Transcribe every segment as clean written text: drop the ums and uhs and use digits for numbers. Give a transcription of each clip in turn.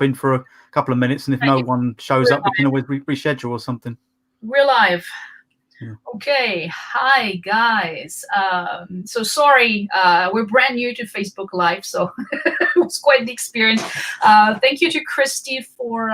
pop in for a couple of minutes, and if no one shows up, we can always reschedule or something. We're live. Yeah. Okay, hi guys. So sorry, we're brand new to Facebook Live, so it was quite the experience. Thank you to Christy for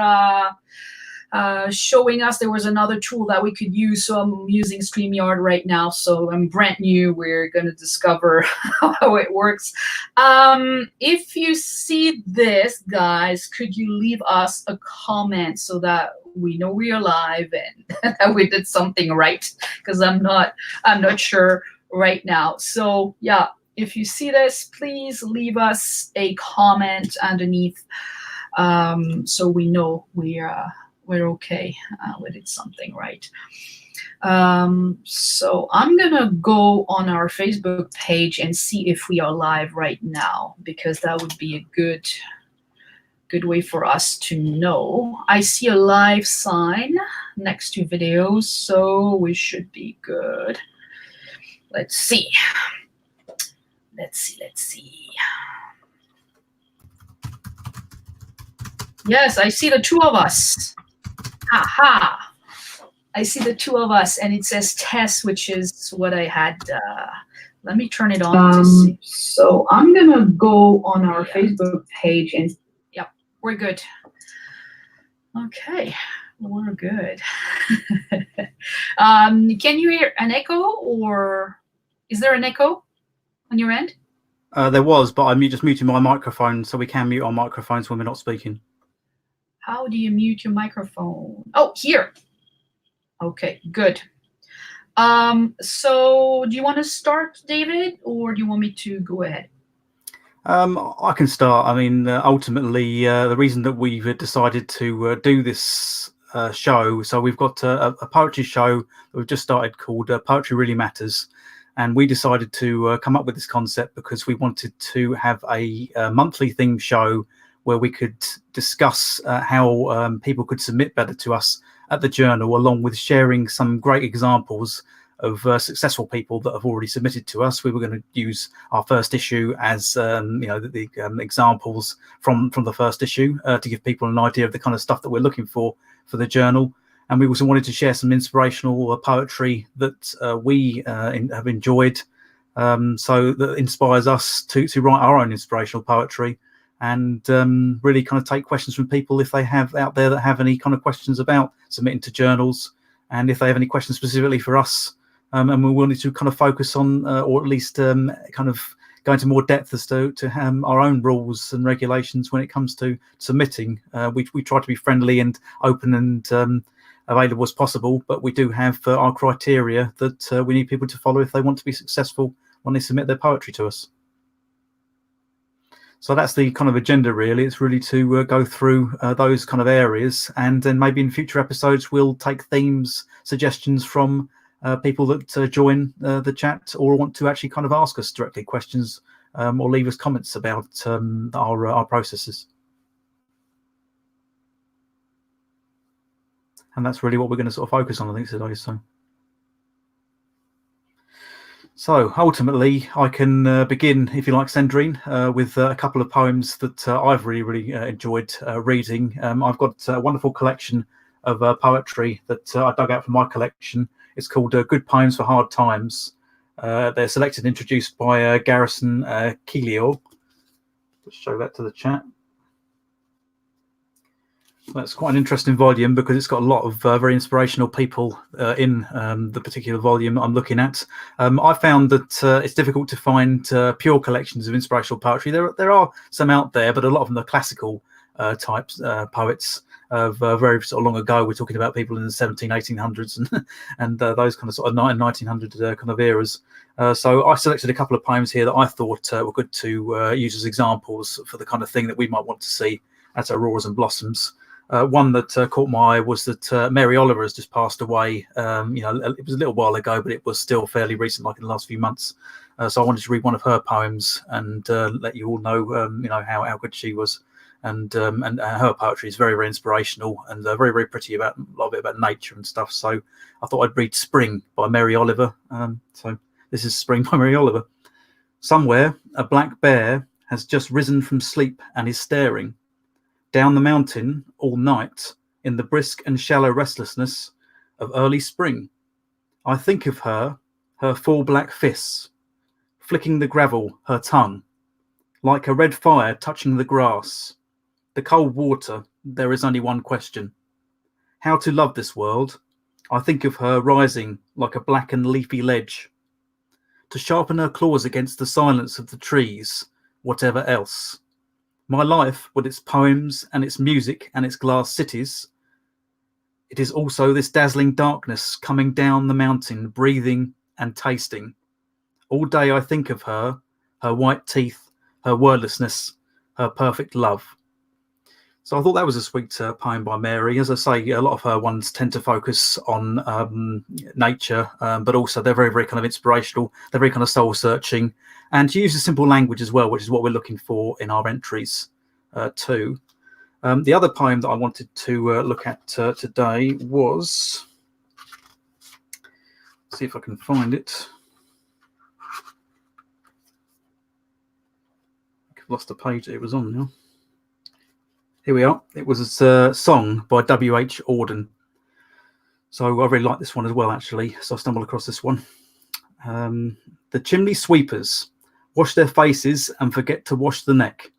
showing us there was another tool that we could use. So I'm using StreamYard right now, so I'm brand new. We're going to discover how it works. If you see this, guys, could you leave us a comment so that we know we are live and that we did something right? Because I'm not sure right now. So yeah, if you see this, please leave us a comment underneath, so we know we're okay, we did something right. So I'm gonna go on our Facebook page and see if we are live right now, because that would be a good way for us to know. I see a live sign next to videos, so we should be good. Let's see. Let's see. Yes, I see the two of us. Aha! I see the two of us, and it says test, which is what I had. Let me turn it on to see. So I'm gonna go on our Facebook page and yep, we're good. Okay, we're good. Can you hear an echo, or is there an echo on your end? There was, but I'm just muting my microphone, so we can mute our microphones when we're not speaking. How do you mute your microphone? Oh, here. Okay, good. So do you want to start, David, or do you want me to go ahead? I can start. I mean, ultimately, the reason that we've decided to do this show, so we've got a poetry show that we've just started called Poetry Really Matters. And we decided to come up with this concept because we wanted to have a monthly themed show where we could discuss how people could submit better to us at the journal, along with sharing some great examples of successful people that have already submitted to us. We were going to use our first issue as the examples from the first issue to give people an idea of the kind of stuff that we're looking for the journal. And we also wanted to share some inspirational poetry that we have enjoyed, so that inspires us to write our own inspirational poetry, and really kind of take questions from people if they have out there that have any kind of questions about submitting to journals, and if they have any questions specifically for us. And we wanted to kind of focus on, or at least kind of go into more depth as to our own rules and regulations when it comes to submitting. We try to be friendly and open and available as possible, but we do have our criteria that we need people to follow if they want to be successful when they submit their poetry to us. So that's the kind of agenda, really. It's really to go through those kind of areas, and then maybe in future episodes we'll take themes, suggestions from people that join the chat or want to actually kind of ask us directly questions, or leave us comments about our processes. And that's really what we're going to sort of focus on, I think, today. So ultimately, I can begin, if you like, Cendrine, with a couple of poems that I've really enjoyed reading. I've got a wonderful collection of poetry that I dug out from my collection. It's called Good Poems for Hard Times. They're selected and introduced by Garrison Keelio. Let's show that to the chat. That's quite an interesting volume because it's got a lot of very inspirational people in the particular volume I'm looking at. I found that it's difficult to find pure collections of inspirational poetry. There are some out there, but a lot of them are classical types poets of very sort of long ago. We're talking about people in the 1800s and those kind of sort of 1900 kind of eras. So I selected a couple of poems here that I thought were good to use as examples for the kind of thing that we might want to see at Auroras and Blossoms. One that caught my eye was that Mary Oliver has just passed away. It was a little while ago, but it was still fairly recent, like in the last few months. So I wanted to read one of her poems and let you all know, how good she was. And her poetry is very inspirational and very pretty, about a lot of it about nature and stuff. So I thought I'd read Spring by Mary Oliver. So this is Spring by Mary Oliver. Somewhere a black bear has just risen from sleep and is staring. down the mountain all night in the brisk and shallow restlessness of early spring. I think of her, her full black fists, flicking the gravel, her tongue, like a red fire touching the grass. The cold water, there is only one question. How to love this world? I think of her rising like a black and leafy ledge, to sharpen her claws against the silence of the trees, whatever else. My life, with its poems and its music and its glass cities, it is also this dazzling darkness coming down the mountain, breathing and tasting. All day I think of her, her white teeth, her wordlessness, her perfect love. So I thought that was a sweet poem by Mary. As I say, a lot of her ones tend to focus on nature, but also they're very, very kind of inspirational. They're very kind of soul-searching, and she uses simple language as well, which is what we're looking for in our entries too. The other poem that I wanted to look at today was, see if I can find it. I've lost the page that it was on now. Here we are. It was a song by W.H. Auden. So I really like this one as well, actually. So I stumbled across this one. The chimney sweepers wash their faces and forget to wash the neck.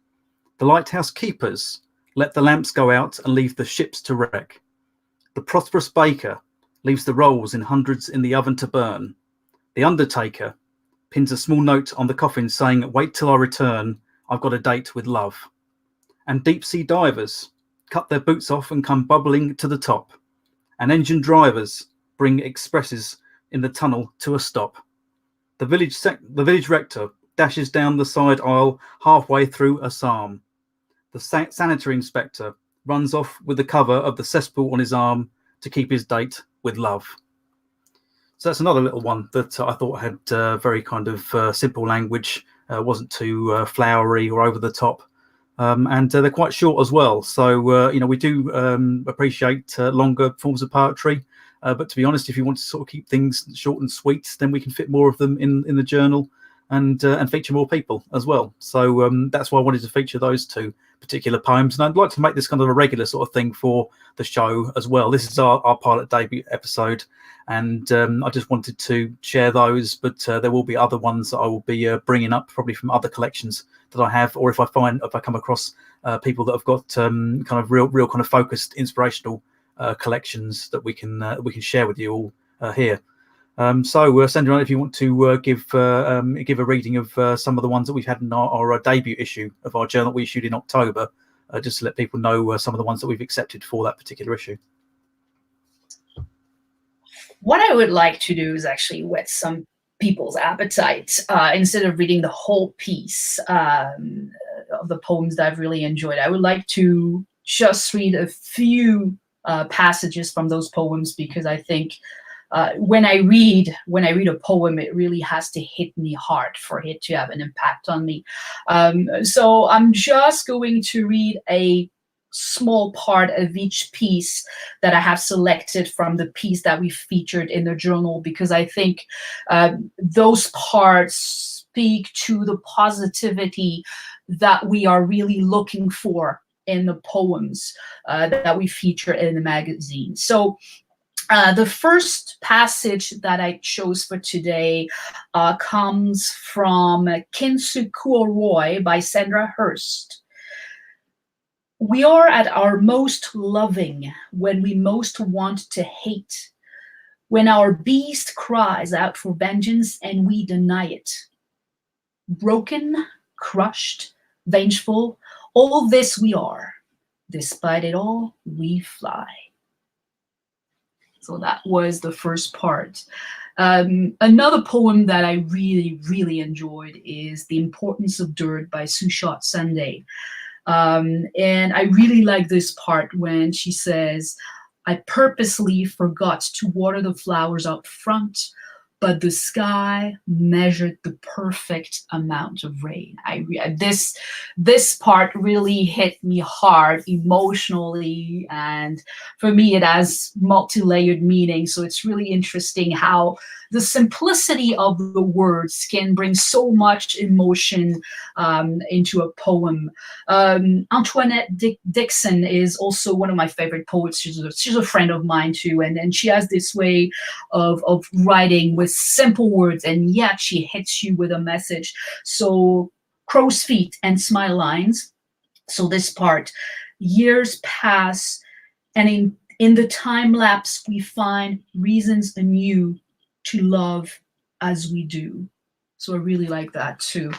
The lighthouse keepers let the lamps go out and leave the ships to wreck. The prosperous baker leaves the rolls in hundreds in the oven to burn. The undertaker pins a small note on the coffin saying, "Wait till I return, I've got a date with love." And deep-sea divers cut their boots off and come bubbling to the top. And engine drivers bring expresses in the tunnel to a stop. The village rector dashes down the side aisle halfway through a psalm. The sanitary inspector runs off with the cover of the cesspool on his arm to keep his date with love. So that's another little one that I thought had very kind of simple language, wasn't too flowery or over the top. And they're quite short as well. So, we do appreciate longer forms of poetry. But to be honest, if you want to sort of keep things short and sweet, then we can fit more of them in the journal and feature more people as well. So that's why I wanted to feature those two particular poems. And I'd like to make this kind of a regular sort of thing for the show as well. This is our pilot debut episode. And I just wanted to share those, but there will be other ones that I will be bringing up, probably from other collections that I have, or if I come across people that have got kind of real kind of focused inspirational collections that we can share with you all here. So Cendrine, if you want to give a reading of some of the ones that we've had in our debut issue of our journal we issued in October, just to let people know some of the ones that we've accepted for that particular issue. What I would like to do is actually whet some people's appetite. Instead of reading the whole piece of the poems that I've really enjoyed, I would like to just read a few passages from those poems, because I think when I read a poem, it really has to hit me hard for it to have an impact on me. So I'm just going to read a small part of each piece that I have selected from the piece that we featured in the journal, because I think those parts speak to the positivity that we are really looking for in the poems that we feature in the magazine. So the first passage that I chose for today comes from Kinsukuoroi by Sandra Hurst. We are at our most loving when we most want to hate, when our beast cries out for vengeance and we deny it. Broken, crushed, vengeful, all this we are. Despite it all, we fly. So that was the first part. Another poem that I really, really enjoyed is The Importance of Dirt by Sushant Sunday. And I really like this part when she says, I purposely forgot to water the flowers out front, but the sky measured the perfect amount of rain. This part really hit me hard emotionally, and for me it has multi-layered meaning. So it's really interesting how the simplicity of the words can bring so much emotion into a poem. Antoinette Dixon is also one of my favorite poets. She's a friend of mine too, and she has this way of writing with simple words, and yet she hits you with a message. So crow's feet and smile lines. So this part, years pass, and in the time lapse, we find reasons anew to love as we do. So I really like that too.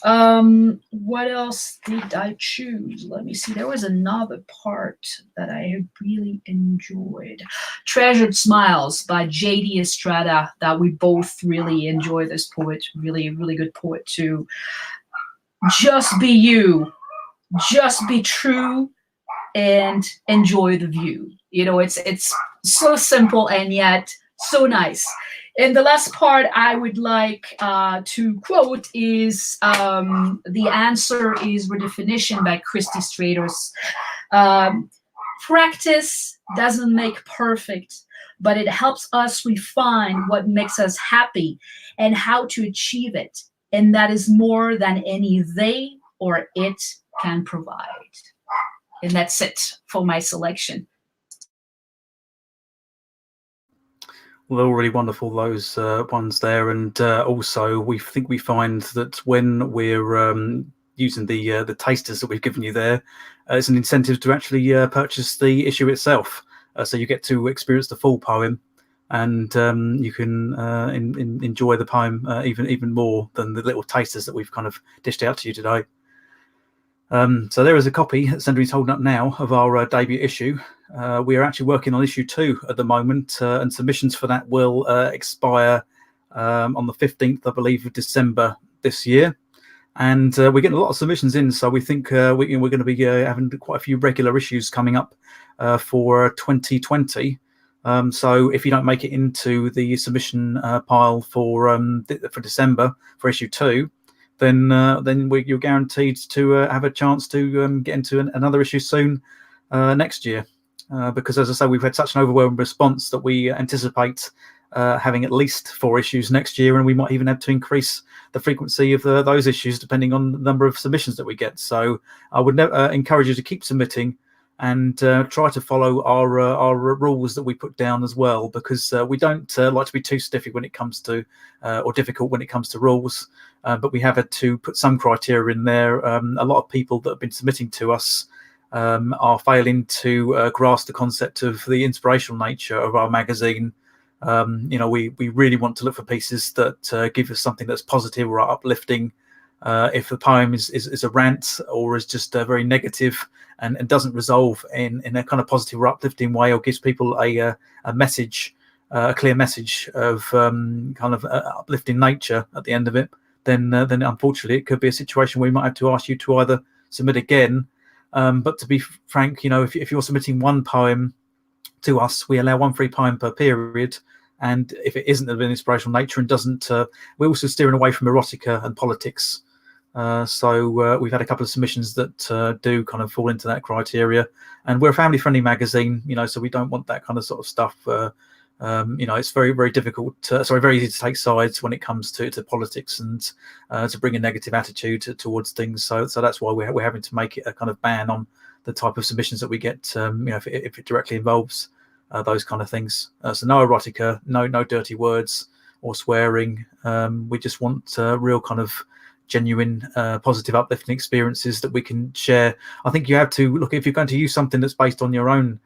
What else did I choose? Let me see. There was another part that I really enjoyed. Treasured Smiles by J.D. Estrada, that we both really enjoy. This poet, really, really good poet too. Just be you, just be true, and enjoy the view. You know, it's so simple and yet so nice. And the last part I would like to quote is the answer is redefinition by Christy Stratos. Practice doesn't make perfect, but it helps us refine what makes us happy and how to achieve it. And that is more than any they or it can provide. And that's it for my selection. Well, they're all really wonderful, those ones there. And also, we find that when we're using the tasters that we've given you there, it's an incentive to actually purchase the issue itself. So you get to experience the full poem, and you can enjoy the poem even more than the little tasters that we've kind of dished out to you today. So there is a copy that Cendrine's holding up now of our debut issue. We are actually working on issue 2 at the moment, and submissions for that will expire on the 15th, I believe, of December this year. And we're getting a lot of submissions in, so we think we're going to be having quite a few regular issues coming up for 2020. So if you don't make it into the submission pile for December for issue 2, then you're guaranteed to have a chance to get into another issue soon next year. Because, as I say, we've had such an overwhelming response that we anticipate having at least 4 issues next year, and we might even have to increase the frequency of those issues depending on the number of submissions that we get. So I would encourage you to keep submitting and try to follow our rules that we put down as well, because we don't like to be too stiffy when it comes to or difficult when it comes to rules. But we have had to put some criteria in there. A lot of people that have been submitting to us are failing to grasp the concept of the inspirational nature of our magazine. We really want to look for pieces that give us something that's positive or uplifting. If the poem is a rant or is just very negative and doesn't resolve in a kind of positive or uplifting way, or gives people a message, a clear message of kind of uplifting nature at the end of it, then unfortunately it could be a situation where we might have to ask you to either submit again. But to be frank, if you're submitting one poem to us, we allow 1 free poem per period. And if it isn't of an inspirational nature and doesn't, we're also steering away from erotica and politics. So we've had a couple of submissions that do kind of fall into that criteria. And we're a family-friendly magazine, so we don't want that kind of sort of stuff. It's very, very difficult, very easy to take sides when it comes to politics and to bring a negative attitude towards things. So that's why we're having to make it a kind of ban on the type of submissions that we get, if it directly involves those kind of things. So no erotica, no dirty words or swearing. We just want real kind of genuine, positive, uplifting experiences that we can share. I think you have to look, if you're going to use something that's based on your own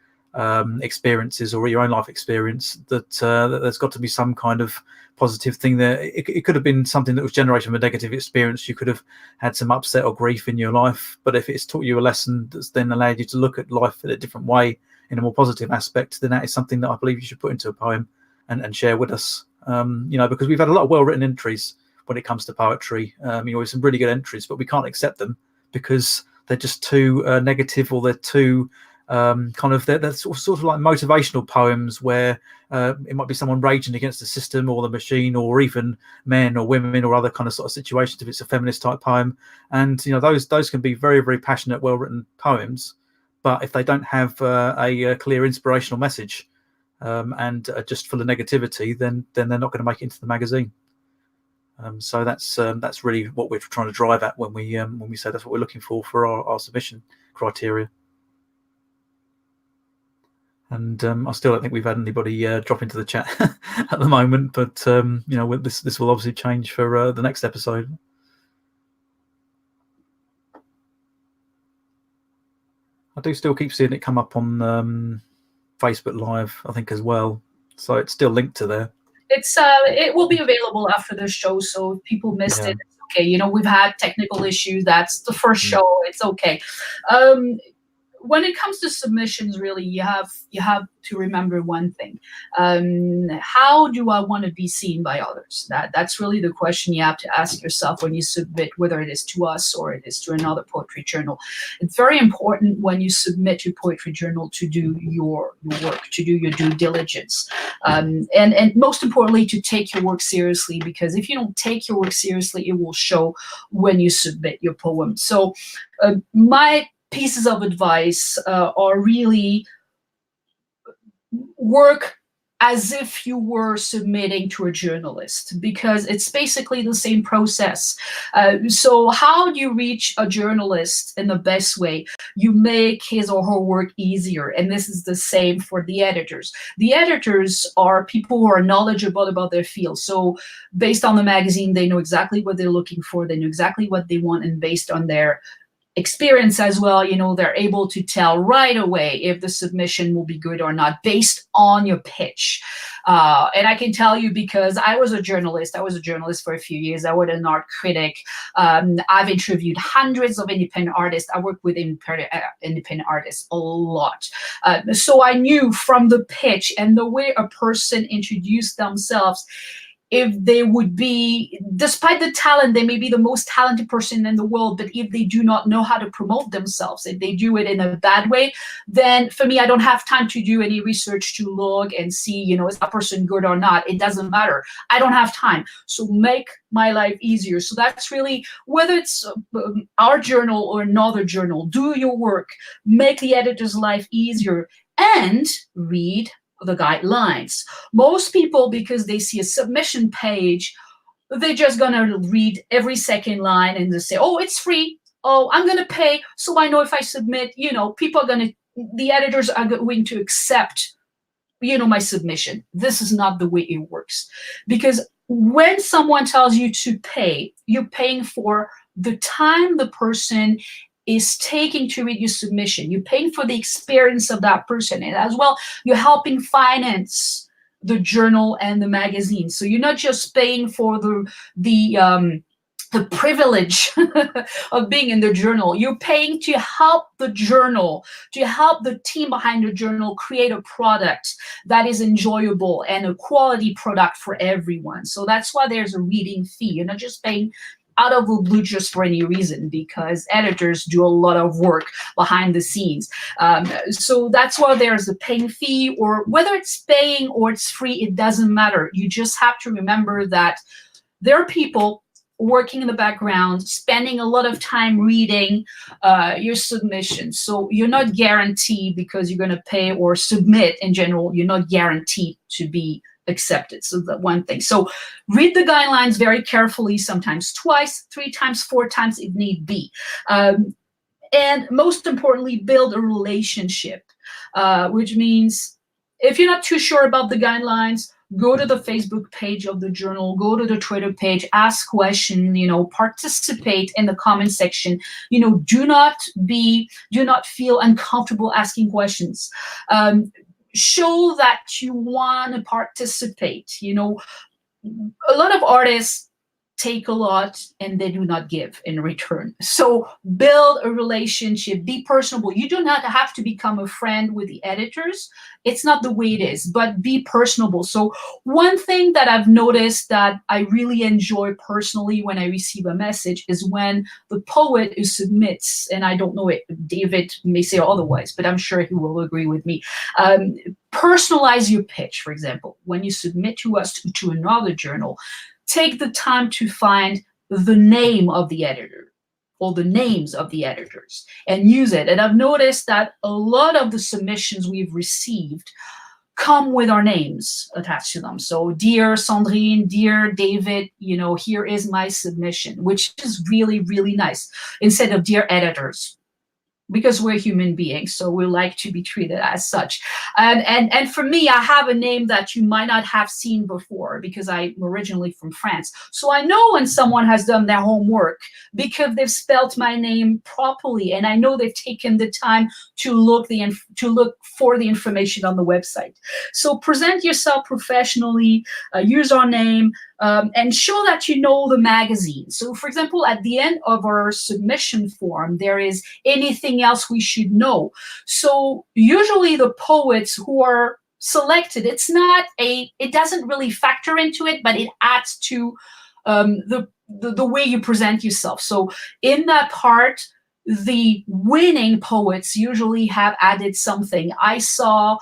experiences or your own life experience, that there's got to be some kind of positive thing there. It could have been something that was generated from a negative experience. You could have had some upset or grief in your life, but if it's taught you a lesson that's then allowed you to look at life in a different way, in a more positive aspect, then that is something that I believe you should put into a poem and share with us. Because we've had a lot of well-written entries when it comes to poetry. Some really good entries, but we can't accept them because they're just too negative, or they're too they're sort of like motivational poems where it might be someone raging against the system or the machine, or even men or women or other kind of sort of situations if it's a feminist type poem. And those can be very, very passionate, well-written poems, but if they don't have a clear inspirational message, and just full of negativity, then they're not going to make it into the magazine. So that's really what we're trying to drive at when we say that's what we're looking for our submission criteria. And I still don't think we've had anybody drop into the chat at the moment, but this will obviously change for the next episode. I do still keep seeing it come up on Facebook Live, I think, as well. So it's still linked to there. It will be available after the show, so if people missed it, it's okay. We've had technical issues. That's the first show. It's okay. When it comes to submissions, really, you have to remember one thing. How do I want to be seen by others? That's really the question you have to ask yourself when you submit, whether it is to us or it is to another poetry journal. It's very important when you submit your poetry journal to do your work, to do your due diligence. And most importantly, to take your work seriously, because if you don't take your work seriously, it will show when you submit your poem. So my pieces of advice are really work as if you were submitting to a journalist, because it's basically the same process. So how do you reach a journalist in the best way? You make his or her work easier, and this is the same for the editors. The editors are people who are knowledgeable about their field. So based on the magazine, they know exactly what they're looking for, they know exactly what they want, and based on their experience as well, they're able to tell right away if the submission will be good or not based on your pitch. And I can tell you, because I was a journalist for a few years. I was an art critic. I've interviewed hundreds of independent artists. I work with independent artists a lot. So I knew from the pitch and the way a person introduced themselves, if they would be, despite the talent, they may be the most talented person in the world, but if they do not know how to promote themselves, if they do it in a bad way, then for me, I don't have time to do any research to log and see, is that person good or not? It doesn't matter. I don't have time. So make my life easier. So that's really, whether it's our journal or another journal, do your work, make the editor's life easier, and read the guidelines. Most people, because they see a submission page, they're just gonna read every second line and just say, oh, it's free, oh, I'm gonna pay, so I know if I submit, the editors are going to accept my submission. This is not the way it works, because when someone tells you to pay, you're paying for the time the person is taking to read your submission. You're paying for the experience of that person, and as well, you're helping finance the journal and the magazine. So you're not just paying for the privilege of being in the journal. You're paying to help the journal, to help the team behind the journal create a product that is enjoyable and a quality product for everyone. So that's why there's a reading fee. You're not just paying out of the blue just for any reason, because editors do a lot of work behind the scenes. So that's why there's a paying fee, or whether it's paying or it's free, it doesn't matter. You just have to remember that there are people working in the background, spending a lot of time reading your submission. So you're not guaranteed, because you're going to pay or submit in general, you're not guaranteed to be accepted. So that one thing. So read the guidelines very carefully, sometimes twice, 3 times, 4 times if need be. And most importantly, build a relationship, which means if you're not too sure about the guidelines, go to the Facebook page of the journal, go to the Twitter page, ask questions, participate in the comment section. Do not feel uncomfortable asking questions. Show that you want to participate. A lot of artists take a lot and they do not give in return. So build a relationship, be personable. You do not have to become a friend with the editors. It's not the way it is, but be personable. So one thing that I've noticed that I really enjoy personally when I receive a message is when the poet who submits, and I don't know it, David may say otherwise, but I'm sure he will agree with me. Personalize your pitch, for example. When you submit to us to another journal, take the time to find the name of the editor or the names of the editors and use it. And I've noticed that a lot of the submissions we've received come with our names attached to them. So dear Cendrine, dear David, here is my submission, which is really, really nice, instead of dear editors, because we're human beings, so we like to be treated as such. And for me, I have a name that you might not have seen before, because I'm originally from France. So I know when someone has done their homework, because they've spelled my name properly, and I know they've taken the time to look for the information on the website. So present yourself professionally, use our name, and show that you know the magazine. So for example, at the end of our submission form, there is anything else we should know. So usually the poets who are selected, it doesn't really factor into it, but it adds to the way you present yourself. So in that part, the winning poets usually have added something. I saw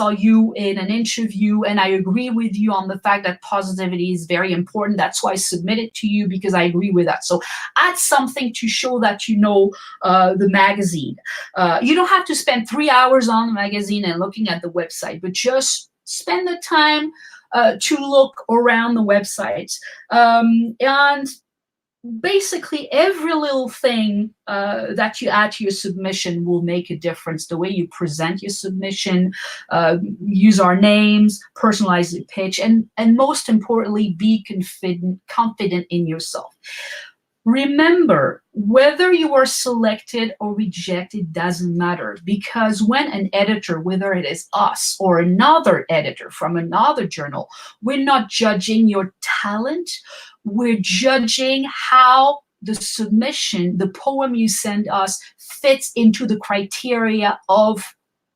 you in an interview, and I agree with you on the fact that positivity is very important. That's why I submitted to you, because I agree with that. So add something to show that you know the magazine. You don't have to spend 3 hours on the magazine and looking at the website, but just spend the time to look around the website. And basically every little thing that you add to your submission will make a difference. The way you present your submission, use our names, personalize the pitch, and most importantly, be confident in yourself. Remember, whether you are selected or rejected doesn't matter, because when an editor, whether it is us or another editor from another journal, we're not judging your talent, we're judging how the submission, the poem you send us, fits into the criteria of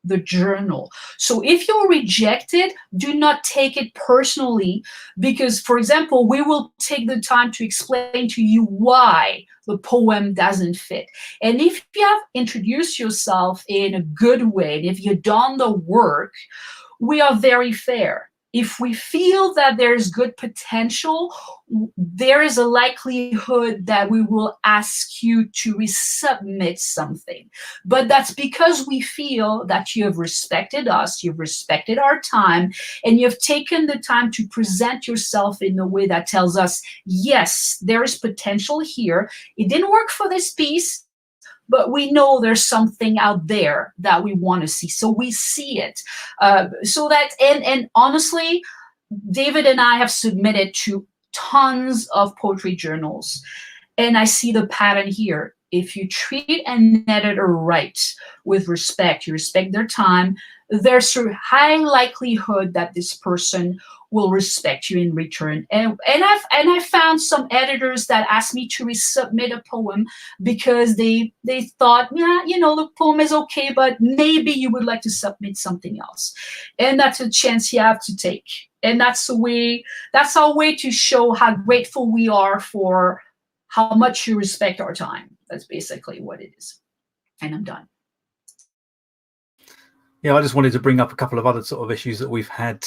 the journal. So if you're rejected, do not take it personally, because, for example, we will take the time to explain to you why the poem doesn't fit. And if you have introduced yourself in a good way, and if you've done the work, we are very fair. If we feel that there's good potential, there is a likelihood that we will ask you to resubmit something. But that's because we feel that you have respected us, you've respected our time, and you've taken the time to present yourself in a way that tells us, yes, there is potential here. It didn't work for this piece, but we know there's something out there that we want to see. So we see it. And honestly, David and I have submitted to tons of poetry journals, and I see the pattern here. If you treat an editor right, with respect, you respect their time, there's a high likelihood that this person will respect you in return. And I've found some editors that asked me to resubmit a poem because they thought, yeah, the poem is okay, but maybe you would like to submit something else. And that's a chance you have to take. And that's our way to show how grateful we are for how much you respect our time. That's basically what it is. And I'm done. Yeah, I just wanted to bring up a couple of other sort of issues that we've had.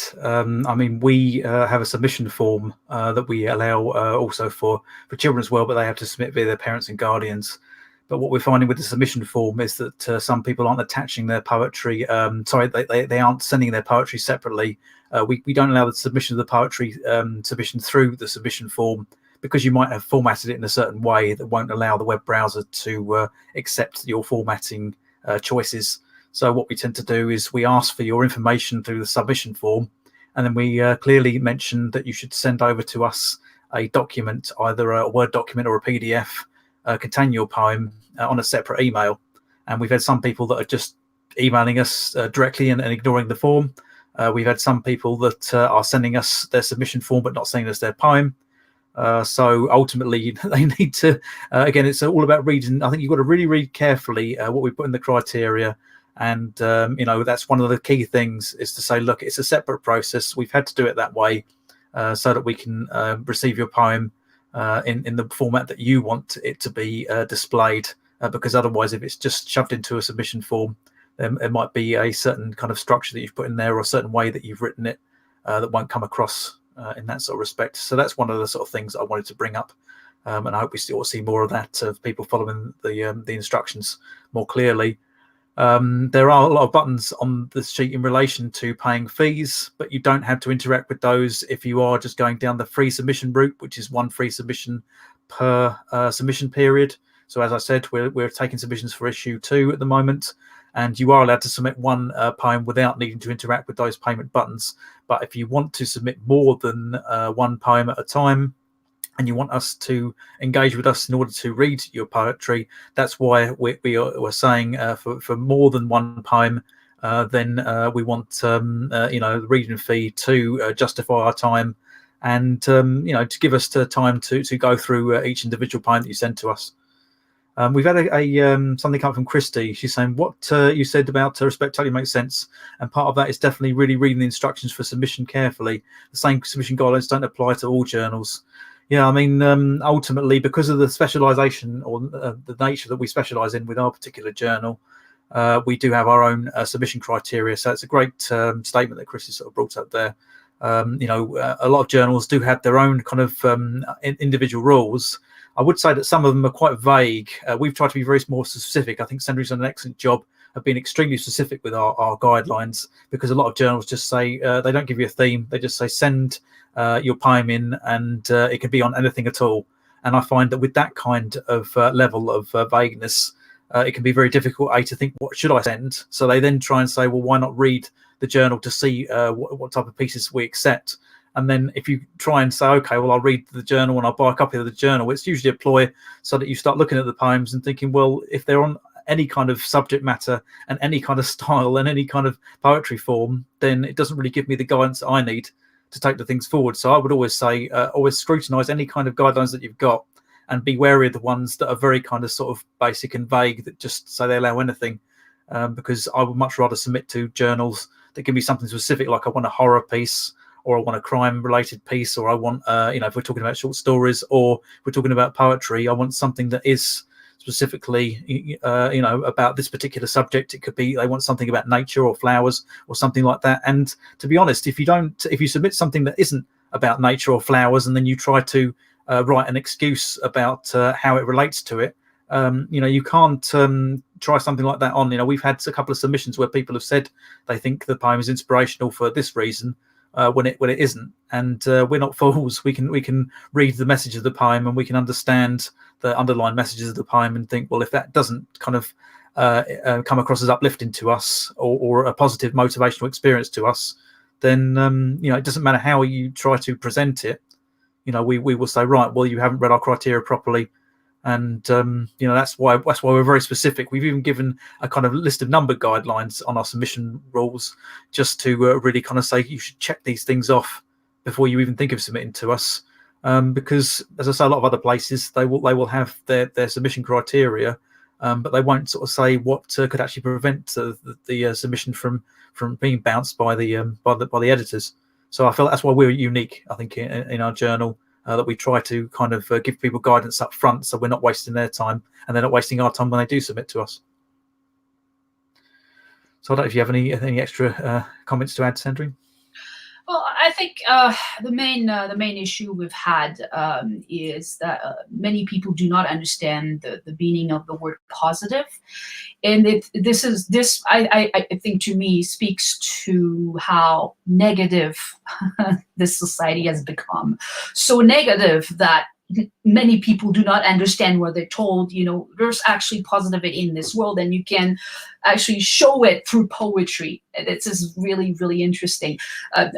We have a submission form that we allow also for children as well, but they have to submit via their parents and guardians. But what we're finding with the submission form is that some people aren't attaching their poetry. They aren't sending their poetry separately. We don't allow the submission of the poetry submission through the submission form, because you might have formatted it in a certain way that won't allow the web browser to accept your formatting choices. So what we tend to do is we ask for your information through the submission form, and then we clearly mention that you should send over to us a document, either a Word document or a PDF, containing your poem on a separate email. And we've had some people that are just emailing us directly and ignoring the form. We've had some people that are sending us their submission form but not sending us their poem. So ultimately, they need to, again, it's all about reading. I think you've got to really read carefully what we put in the criteria. And, that's one of the key things, is to say, look, it's a separate process. We've had to do it that way so that we can receive your poem in the format that you want it to be displayed. Because otherwise, if it's just shoved into a submission form, then it might be a certain kind of structure that you've put in there, or a certain way that you've written it that won't come across in that sort of respect. So that's one of the sort of things I wanted to bring up. And I hope we still see more of that, of people following the instructions more clearly. There are a lot of buttons on the sheet in relation to paying fees, but you don't have to interact with those if you are just going down the free submission route, which is one free submission per submission period. So as I said, we're taking submissions for issue 2 at the moment, and you are allowed to submit one poem without needing to interact with those payment buttons. But if you want to submit more than one poem at a time, and you want us to engage with us in order to read your poetry, that's why we're saying for more than one poem, then we want the reading fee to justify our time, and to give us the time to go through each individual poem that you send to us. We've had something come from Christy. She's saying what you said about respect totally makes sense, and part of that is definitely really reading the instructions for submission carefully. The same submission guidelines don't apply to all journals. Yeah, I mean, ultimately, because of the specialization or the nature that we specialize in with our particular journal, we do have our own submission criteria. So it's a great statement that Chris has sort of brought up there. A lot of journals do have their own kind of individual rules. I would say that some of them are quite vague. We've tried to be very more specific. I think Cendrine's done an excellent job of being extremely specific with our guidelines, because a lot of journals just say they don't give you a theme. They just say send your poem in, and it can be on anything at all. And I find that with that kind of level of vagueness, it can be very difficult to think, what should I send? So they then try and say, well, why not read the journal to see what type of pieces we accept? And then if you try and say, okay, well, I'll read the journal and I'll buy a copy of the journal, it's usually a ploy so that you start looking at the poems and thinking, well, if they're on any kind of subject matter and any kind of style and any kind of poetry form, then it doesn't really give me the guidance that I need to take the things forward. So I would always say, always scrutinize any kind of guidelines that you've got, and be wary of the ones that are very kind of sort of basic and vague, that just say they allow anything. Because I would much rather submit to journals that give me something specific, like I want a horror piece, or I want a crime-related piece, or I want, if we're talking about short stories, or if we're talking about poetry, I want something that is specifically, about this particular subject. It could be they want something about nature or flowers or something like that. And to be honest, if you submit something that isn't about nature or flowers, and then you try to write an excuse about how it relates to it, you can't try something like that on. We've had a couple of submissions where people have said they think the poem is inspirational for this reason, when it isn't. And we're not fools. We can read the message of the poem, and we can understand the underlying messages of the poem and think, well, if that doesn't kind of come across as uplifting to us, or a positive motivational experience to us, then it doesn't matter how you try to present it. We will say, right, well, you haven't read our criteria properly. And that's why we're very specific. We've even given a kind of list of numbered guidelines on our submission rules, just to really kind of say you should check these things off before you even think of submitting to us. Because, as I say, a lot of other places they will have their submission criteria, but they won't sort of say what could actually prevent the submission from being bounced by the editors. So I feel that's why we're unique, I think, in our journal. That we try to kind of give people guidance up front, so we're not wasting their time, and they're not wasting our time when they do submit to us. So I don't know if you have any extra comments to add, Cendrine? Well, I think the main issue we've had is that many people do not understand the meaning of the word positive, and I think, to me, speaks to how negative this society has become. So negative that many people do not understand what they're told. There's actually positivity in this world, and you can actually show it through poetry. This is really, really interesting.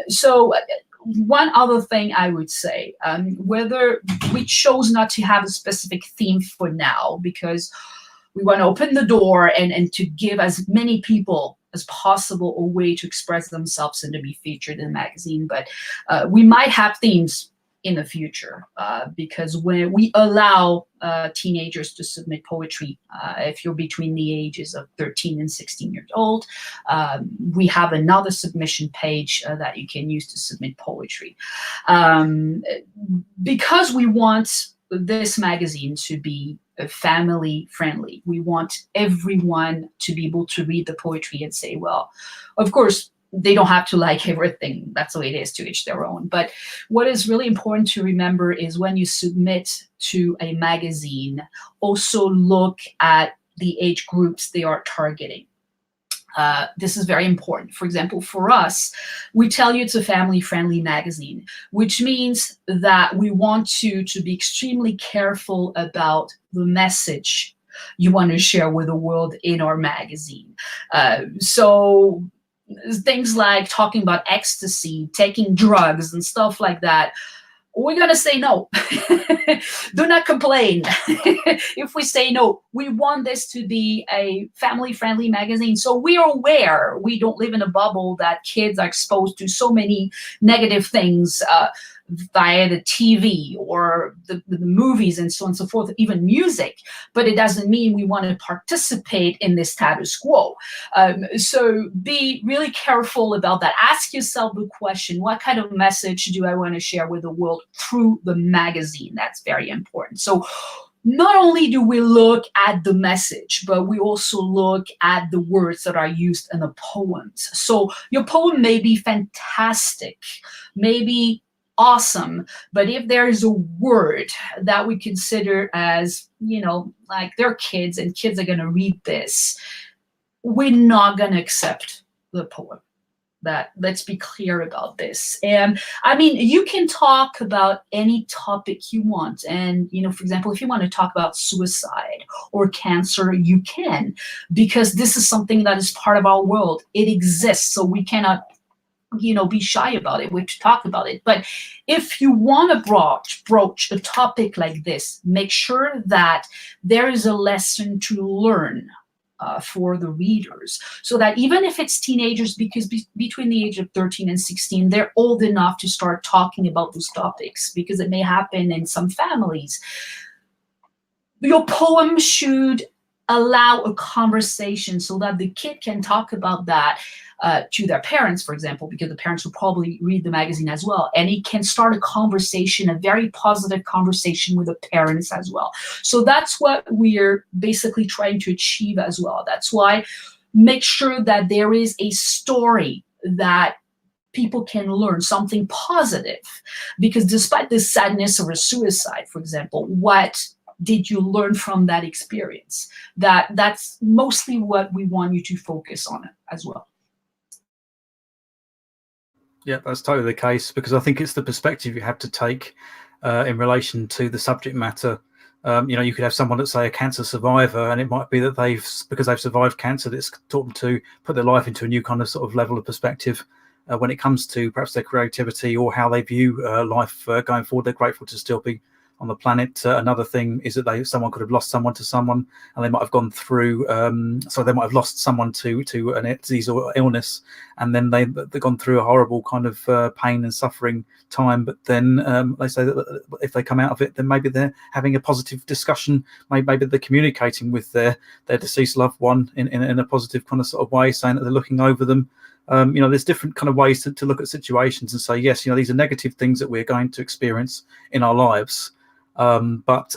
So one other thing I would say, whether we chose not to have a specific theme for now, because we want to open the door and to give as many people as possible a way to express themselves and to be featured in the magazine. But we might have themes in the future, because when we allow teenagers to submit poetry, if you're between the ages of 13 and 16 years old, we have another submission page that you can use to submit poetry. Because we want this magazine to be family friendly, we want everyone to be able to read the poetry and say, well, of course, they don't have to like everything. That's the way it is, to each their own. But what is really important to remember is, when you submit to a magazine, also look at the age groups they are targeting. This is very important. For example, for us, we tell you it's a family-friendly magazine, which means that we want you to be extremely careful about the message you want to share with the world in our magazine. So things like talking about ecstasy, taking drugs, and stuff like that, we're going to say no. Do not complain if we say no. We want this to be a family-friendly magazine. So we are aware we don't live in a bubble, that kids are exposed to so many negative things via the TV or the movies and so on and so forth, even music. But it doesn't mean we want to participate in this status quo. So be really careful about that. Ask yourself the question, what kind of message do I want to share with the world through the magazine? That's very important. So not only do we look at the message, but we also look at the words that are used in the poems. So your poem may be fantastic, maybe awesome, but if there is a word that we consider as, you know, like they're kids and kids are going to read this, we're not going to accept the poem. That, let's be clear about this. And I mean, you can talk about any topic you want. And, you know, for example, if you want to talk about suicide or cancer, you can, because this is something that is part of our world. It exists. So we cannot, you know, be shy about it. We have to talk about it. But if you want to broach a topic like this, make sure that there is a lesson to learn for the readers, so that even if it's teenagers, because between the age of 13 and 16, they're old enough to start talking about those topics, because it may happen in some families. Your poem should allow a conversation so that the kid can talk about that to their parents, for example, because the parents will probably read the magazine as well. And it can start a conversation, a very positive conversation with the parents as well. So that's what we're basically trying to achieve as well. That's why make sure that there is a story that people can learn, something positive. Because despite the sadness of a suicide, for example, what did you learn from that experience? That's mostly what we want you to focus on as well. Yeah, that's totally the case, because I think it's the perspective you have to take in relation to the subject matter. You know, you could have someone that's, say, a cancer survivor, and it might be that because they've survived cancer, that's taught them to put their life into a new kind of sort of level of perspective when it comes to perhaps their creativity or how they view life going forward. They're grateful to still be on the planet. Another thing is that someone could have lost someone to someone, and they might have gone through, so they might have lost someone to a disease or illness, and then they've gone through a horrible kind of pain and suffering time. But then they say that if they come out of it, then maybe they're having a positive discussion. Maybe they're communicating with their deceased loved one in a positive kind of sort of way, saying that they're looking over them. You know, there's different kind of ways to look at situations and say, yes, you know, these are negative things that we're going to experience in our lives. But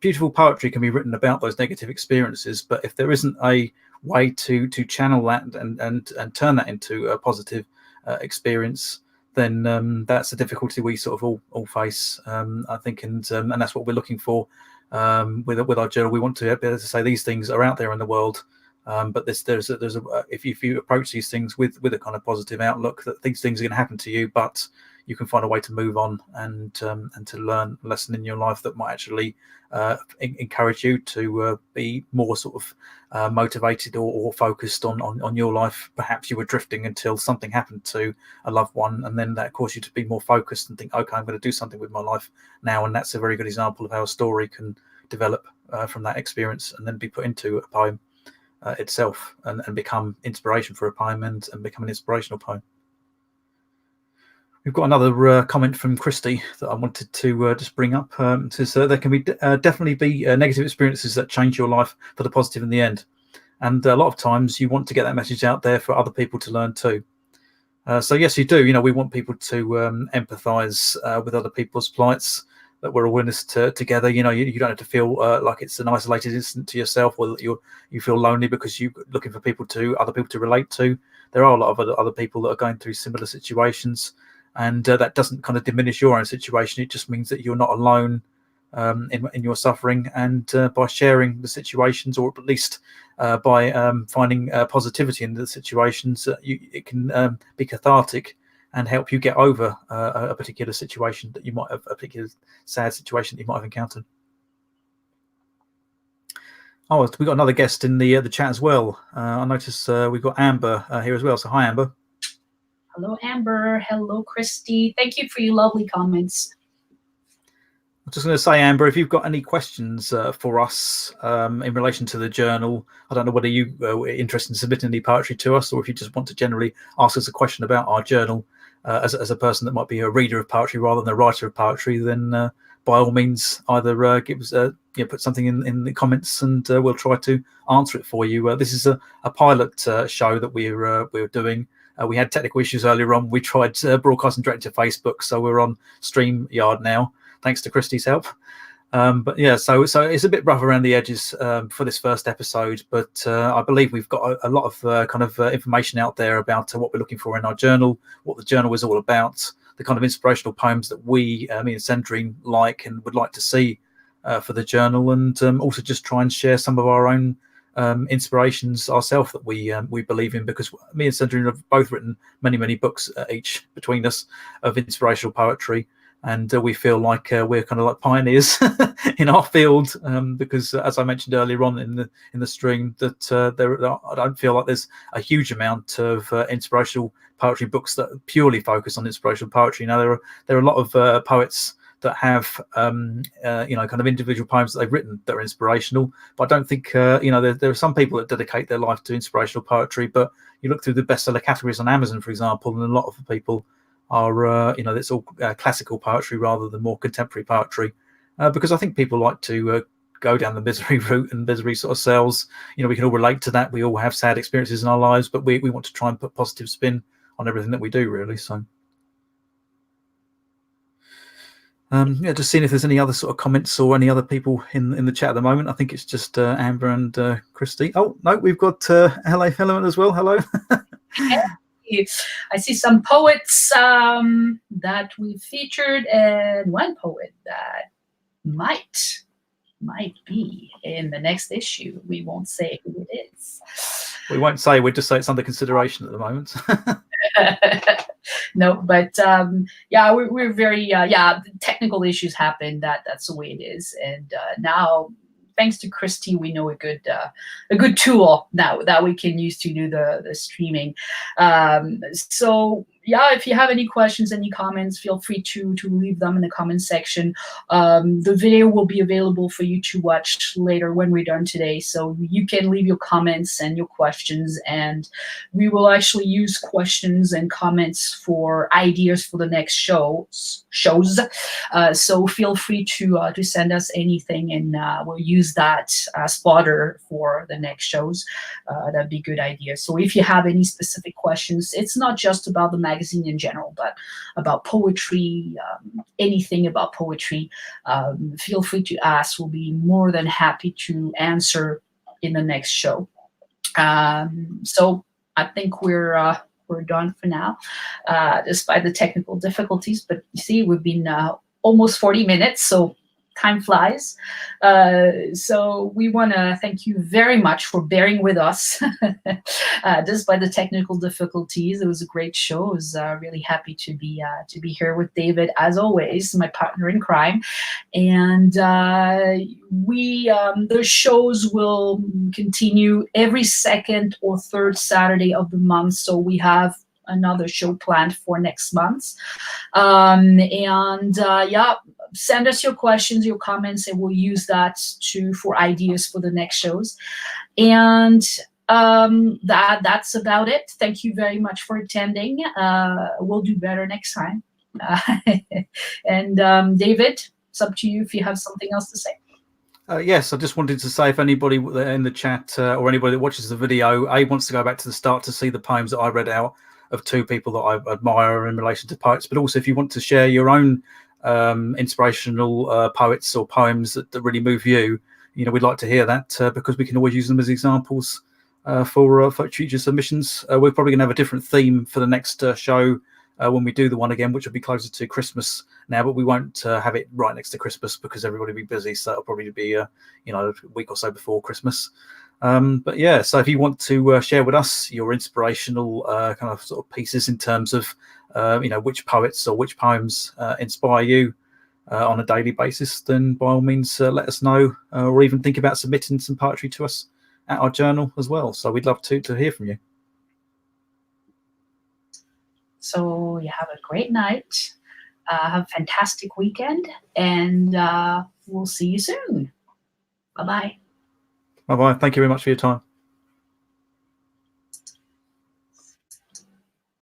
beautiful poetry can be written about those negative experiences, but if there isn't a way to channel that and turn that into a positive experience, then that's a difficulty we sort of all face, I think, and that's what we're looking for with our journal. We want to be able to say these things are out there in the world, but if you approach these things with a kind of positive outlook, that these things are going to happen to you, but you can find a way to move on and to learn a lesson in your life that might actually encourage you to be more sort of motivated or focused on your life. Perhaps you were drifting until something happened to a loved one, and then that caused you to be more focused and think, okay, I'm going to do something with my life now. And that's a very good example of how a story can develop from that experience and then be put into a poem itself and become inspiration for a poem and become an inspirational poem. We've got another comment from Christy that I wanted to just bring up. It says, there can be definitely be negative experiences that change your life for the positive in the end. And a lot of times you want to get that message out there for other people to learn too. So yes, you do. You know, we want people to empathise with other people's plights, that we're all in this together. You know, you don't have to feel like it's an isolated incident to yourself, or that you feel lonely because you're looking for other people to relate to. There are a lot of other people that are going through similar situations. And that doesn't kind of diminish your own situation. It just means that you're not alone in your suffering, and by sharing the situations, or at least by finding positivity in the situations, it can be cathartic and help you get over a particular situation that you might have, a particular sad situation that you might have encountered. Oh, we got another guest in the chat as well. I notice we've got Amber here as well. So hi, Amber. Hello, Amber. Hello, Christy. Thank you for your lovely comments. I'm just going to say, Amber, if you've got any questions for us in relation to the journal, I don't know whether you are interested in submitting any poetry to us, or if you just want to generally ask us a question about our journal as a person that might be a reader of poetry rather than a writer of poetry, then by all means, either give us put something in the comments, and we'll try to answer it for you. This is a pilot show that we're doing. We had technical issues earlier on. We tried broadcasting directly to Facebook, so we're on StreamYard now, thanks to Christy's help. But yeah, so it's a bit rough around the edges for this first episode, but I believe we've got a lot of information out there about what we're looking for in our journal, what the journal is all about, the kind of inspirational poems that me and Cendrine like and would like to see for the journal, and also just try and share some of our own inspirations ourselves that we believe in, because me and Cendrine have both written many books each between us of inspirational poetry. And we feel like we're kind of like pioneers in our field, because, as I mentioned earlier on in the stream, that I don't feel like there's a huge amount of inspirational poetry books that purely focus on inspirational poetry. Now, there are a lot of poets that have kind of individual poems that they've written that are inspirational, but I don't think there are some people that dedicate their life to inspirational poetry. But you look through the bestseller categories on Amazon, for example, and a lot of people are it's all classical poetry rather than more contemporary poetry, because I think people like to go down the misery route, and misery sort of sells. We can all relate to that. We all have sad experiences in our lives, but we want to try and put positive spin on everything that we do, really. So just seeing if there's any other sort of comments or any other people in the chat at the moment. I think it's just Amber and Christy. Oh no, we've got LA Filament as well. Hello. I see some poets that we featured, and one poet that might be in the next issue. We won't say who it is. We won't say. We'll just say it's under consideration at the moment. No, but we're very technical issues happen. That's the way it is, and now, thanks to Christy, we know a good tool now that we can use to do the streaming. So yeah, if you have any questions, any comments, feel free to leave them in the comment section. The video will be available for you to watch later when we're done today, so you can leave your comments and your questions, and we will actually use questions and comments for ideas for the next shows. So feel free to send us anything, and we'll use that spotter for the next shows. That'd be a good idea. So if you have any specific questions, it's not just about the magazine in general, but about poetry, anything about poetry, feel free to ask. We'll be more than happy to answer in the next show. So I think we're done for now, despite the technical difficulties. But you see, we've been almost 40 minutes, so time flies. So we want to thank you very much for bearing with us despite the technical difficulties. It was a great show. I was really happy to be here with David, as always, my partner in crime. And the shows will continue every second or third Saturday of the month. So we have another show planned for next month. Send us your questions, your comments, and we'll use that for ideas for the next shows. And that's about it. Thank you very much for attending. We'll do better next time. And David, it's up to you if you have something else to say. Yes, I just wanted to say, if anybody in the chat or anybody that watches the video wants to go back to the start to see the poems that I read out of two people that I admire in relation to poets, but also if you want to share your own inspirational poets or poems that really move you, we'd like to hear that, because we can always use them as examples for future submissions. We're probably going to have a different theme for the next show when we do the one again, which will be closer to Christmas now, but we won't have it right next to Christmas because everybody will be busy. So it'll probably be a week or so before Christmas. But yeah, so if you want to share with us your inspirational kind of sort of pieces in terms of which poets or which poems inspire you on a daily basis, then by all means let us know, or even think about submitting some poetry to us at our journal as well. So we'd love to hear from you. So you have a great night, have a fantastic weekend, and we'll see you soon. Bye-bye. Bye-bye. Thank you very much for your time.